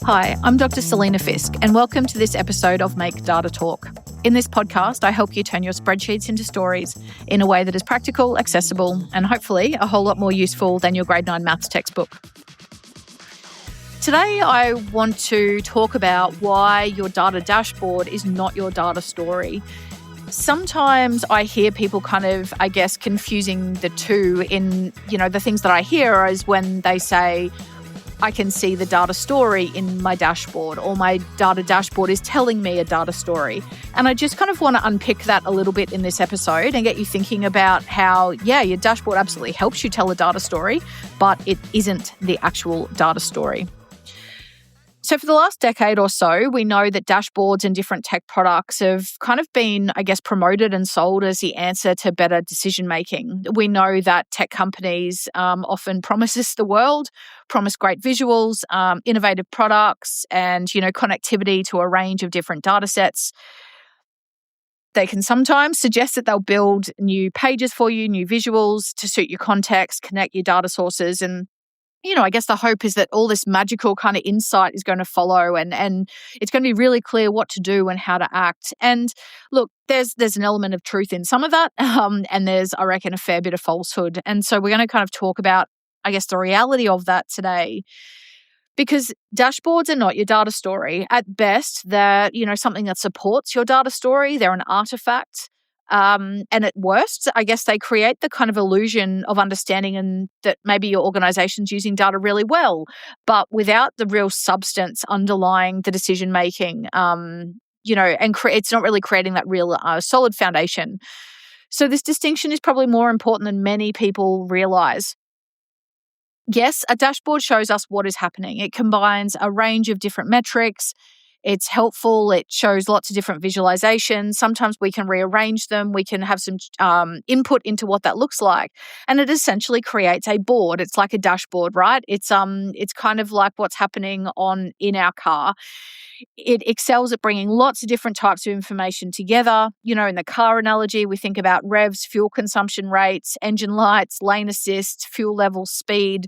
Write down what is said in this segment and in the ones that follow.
Hi, I'm Dr. Selena Fisk, and welcome to this episode of Make Data Talk. In this podcast, I help you turn your spreadsheets into stories in a way that is practical, accessible, and hopefully a whole lot more useful than your grade 9 maths textbook. Today, I want to talk about why your data dashboard is not your data story. Sometimes I hear people confusing the two in, the things that I hear is when they say, I can see the data story in my dashboard, or my data dashboard is telling me a data story. And I just kind of want to unpick that a little bit in this episode and get you thinking about how, your dashboard absolutely helps you tell a data story, but it isn't the actual data story. So for the last decade or so, we know that dashboards and different tech products have kind of been, promoted and sold as the answer to better decision making. We know that tech companies often promise us the world, promise great visuals, innovative products, and, connectivity to a range of different data sets. They can sometimes suggest that they'll build new pages for you, new visuals to suit your context, connect your data sources, and the hope is that all this magical kind of insight is going to follow and it's going to be really clear what to do and how to act. And look, there's an element of truth in some of that, and there's, I reckon, a fair bit of falsehood. And so we're going to kind of talk about, the reality of that today. Because dashboards are not your data story. At best, they're, something that supports your data story. They're an artifact. And at worst, they create the kind of illusion of understanding and that maybe your organization's using data really well, but without the real substance underlying the decision making, it's not really creating that real solid foundation. So this distinction is probably more important than many people realize. Yes, a dashboard shows us what is happening. It combines a range of different metrics. It's helpful. It shows lots of different visualizations. Sometimes we can rearrange them. We can have some input into what that looks like. And it essentially creates a board. It's like a dashboard, right? It's kind of like what's happening in our car. It excels at bringing lots of different types of information together. In the car analogy, we think about revs, fuel consumption rates, engine lights, lane assist, fuel level, speed.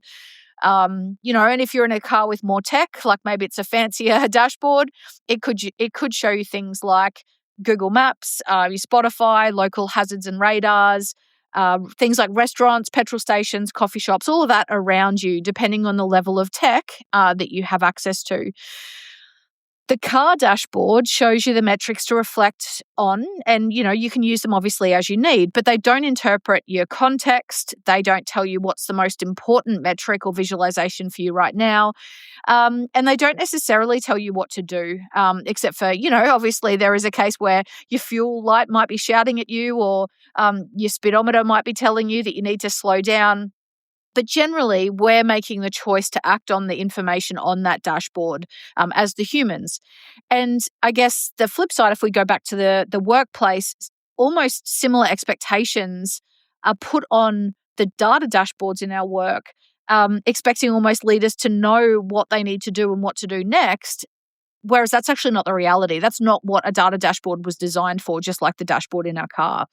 And if you're in a car with more tech, like maybe it's a fancier dashboard, it could show you things like Google Maps, your Spotify, local hazards and radars, things like restaurants, petrol stations, coffee shops, all of that around you, depending on the level of tech that you have access to. The car dashboard shows you the metrics to reflect on, and you can use them obviously as you need, but they don't interpret your context. They don't tell you what's the most important metric or visualization for you right now, and they don't necessarily tell you what to do, except for obviously there is a case where your fuel light might be shouting at you, or your speedometer might be telling you that you need to slow down. But generally, we're making the choice to act on the information on that dashboard as the humans. And the flip side, if we go back to the workplace, almost similar expectations are put on the data dashboards in our work, expecting almost leaders to know what they need to do and what to do next. Whereas that's actually not the reality. That's not what a data dashboard was designed for, just like the dashboard in our car.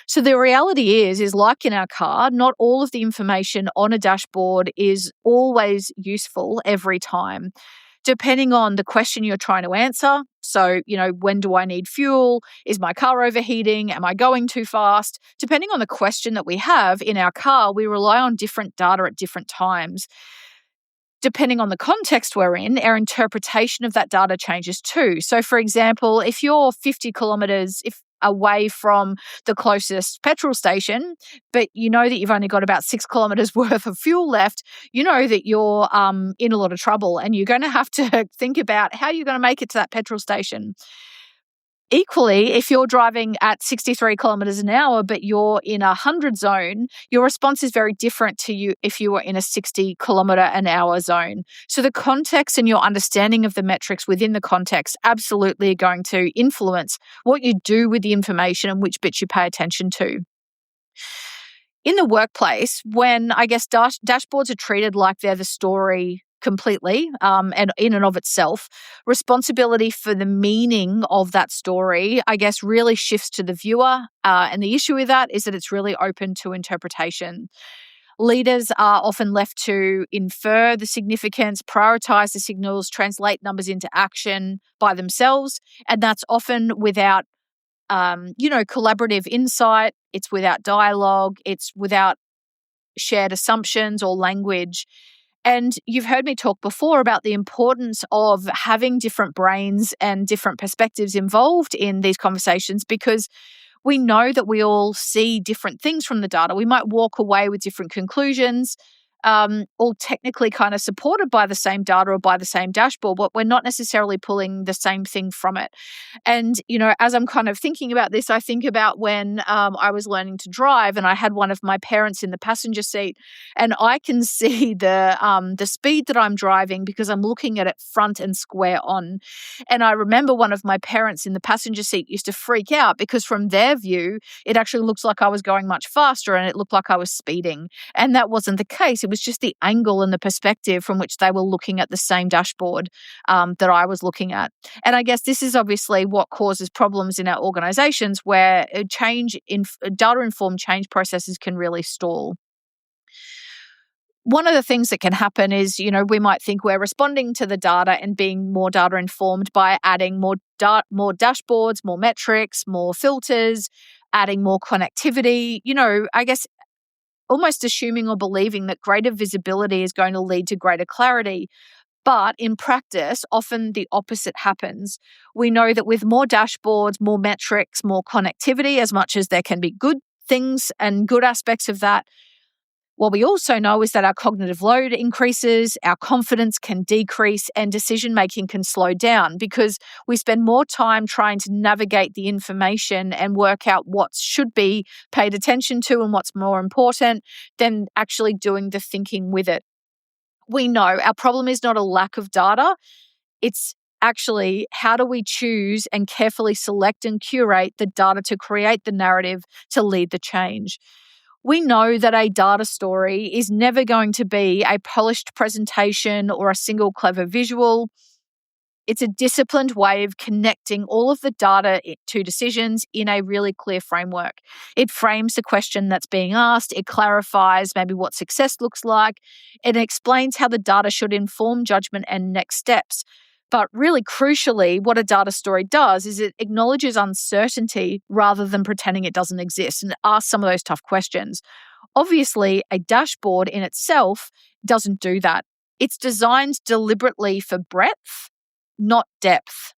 So the reality is like in our car, not all of the information on a dashboard is always useful every time, depending on the question you're trying to answer. So, when do I need fuel? Is my car overheating? Am I going too fast? Depending on the question that we have in our car, we rely on different data at different times. Depending on the context we're in, our interpretation of that data changes too. So, for example, if you're 50 kilometers away from the closest petrol station, but you know that you've only got about 6 kilometers worth of fuel left, you know that you're in a lot of trouble and you're going to have to think about how you're going to make it to that petrol station. Equally, if you're driving at 63 kilometers an hour, but you're in a 100 zone, your response is very different to you if you were in a 60 kilometer an hour zone. So the context and your understanding of the metrics within the context absolutely are going to influence what you do with the information and which bits you pay attention to. In the workplace, when dashboards are treated like they're the story completely and in and of itself, responsibility for the meaning of that story, really shifts to the viewer. And the issue with that is that it's really open to interpretation. Leaders are often left to infer the significance, prioritize the signals, translate numbers into action by themselves. And that's often without, collaborative insight. It's without dialogue. It's without shared assumptions or language. And you've heard me talk before about the importance of having different brains and different perspectives involved in these conversations, because we know that we all see different things from the data. We might walk away with different conclusions, all technically kind of supported by the same data or by the same dashboard, but we're not necessarily pulling the same thing from it. And, as I'm kind of thinking about this, I think about when I was learning to drive and I had one of my parents in the passenger seat, and I can see the speed that I'm driving because I'm looking at it front and square on. And I remember one of my parents in the passenger seat used to freak out because from their view, it actually looks like I was going much faster and it looked like I was speeding. And that wasn't the case. It was just the angle and the perspective from which they were looking at the same dashboard that I was looking at. And I guess this is obviously what causes problems in our organizations, where data-informed change processes can really stall. One of the things that can happen is, we might think we're responding to the data and being more data informed by adding more dashboards, more metrics, more filters, adding more connectivity. I guess almost assuming or believing that greater visibility is going to lead to greater clarity. But in practice, often the opposite happens. We know that with more dashboards, more metrics, more connectivity, as much as there can be good things and good aspects of that, what we also know is that our cognitive load increases, our confidence can decrease, and decision-making can slow down because we spend more time trying to navigate the information and work out what should be paid attention to and what's more important than actually doing the thinking with it. We know our problem is not a lack of data. It's actually how do we choose and carefully select and curate the data to create the narrative to lead the change. We know that a data story is never going to be a polished presentation or a single clever visual. It's a disciplined way of connecting all of the data to decisions in a really clear framework. It frames the question that's being asked. It clarifies maybe what success looks like. It explains how the data should inform judgment and next steps. But really crucially, what a data story does is it acknowledges uncertainty rather than pretending it doesn't exist, and it asks some of those tough questions. Obviously, a dashboard in itself doesn't do that. It's designed deliberately for breadth, not depth.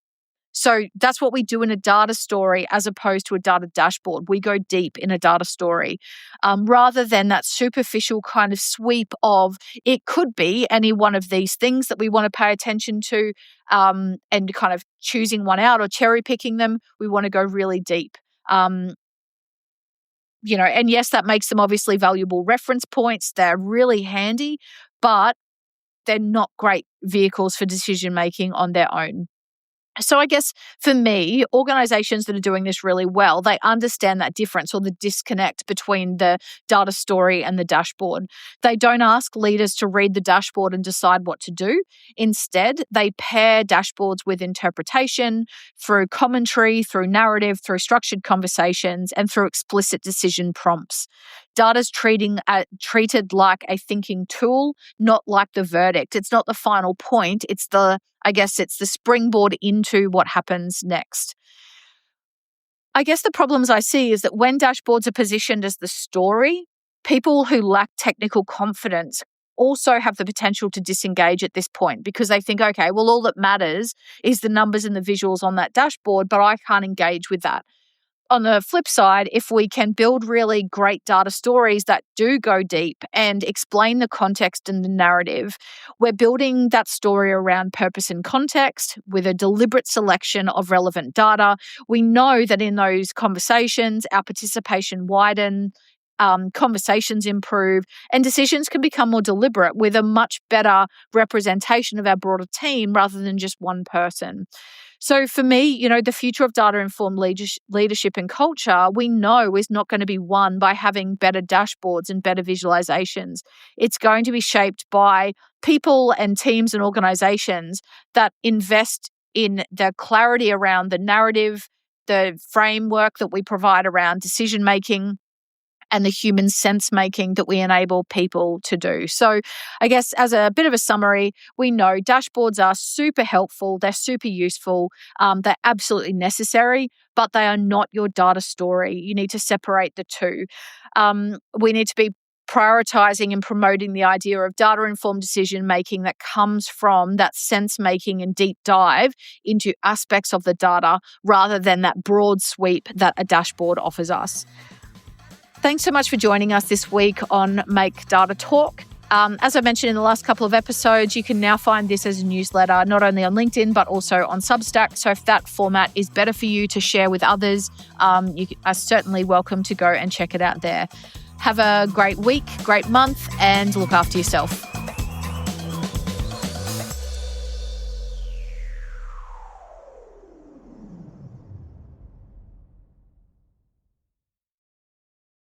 So that's what we do in a data story as opposed to a data dashboard. We go deep in a data story rather than that superficial kind of sweep of it could be any one of these things that we want to pay attention to and kind of choosing one out or cherry picking them. We want to go really deep. And yes, that makes them obviously valuable reference points. They're really handy, but they're not great vehicles for decision making on their own. So I guess for me, organizations that are doing this really well, they understand that difference or the disconnect between the data story and the dashboard. They don't ask leaders to read the dashboard and decide what to do. Instead, they pair dashboards with interpretation through commentary, through narrative, through structured conversations, and through explicit decision prompts. Data's treated like a thinking tool, not like the verdict. It's not the final point. It's the springboard into what happens next. I guess the problems I see is that when dashboards are positioned as the story, people who lack technical confidence also have the potential to disengage at this point because they think, okay, well, all that matters is the numbers and the visuals on that dashboard, but I can't engage with that. On the flip side, if we can build really great data stories that do go deep and explain the context and the narrative, we're building that story around purpose and context with a deliberate selection of relevant data. We know that in those conversations, our participation widens, conversations improve, and decisions can become more deliberate with a much better representation of our broader team rather than just one person. So for me, the future of data-informed leadership and culture, we know is not going to be won by having better dashboards and better visualizations. It's going to be shaped by people and teams and organizations that invest in the clarity around the narrative, the framework that we provide around decision-making, and the human sense making that we enable people to do. So I guess as a bit of a summary, we know dashboards are super helpful. They're super useful. They're absolutely necessary, but they are not your data story. You need to separate the two. We need to be prioritizing and promoting the idea of data-informed decision-making that comes from that sense-making and deep dive into aspects of the data rather than that broad sweep that a dashboard offers us. Thanks so much for joining us this week on Make Data Talk. As I mentioned in the last couple of episodes, you can now find this as a newsletter, not only on LinkedIn, but also on Substack. So if that format is better for you to share with others, you are certainly welcome to go and check it out there. Have a great week, great month, and look after yourself.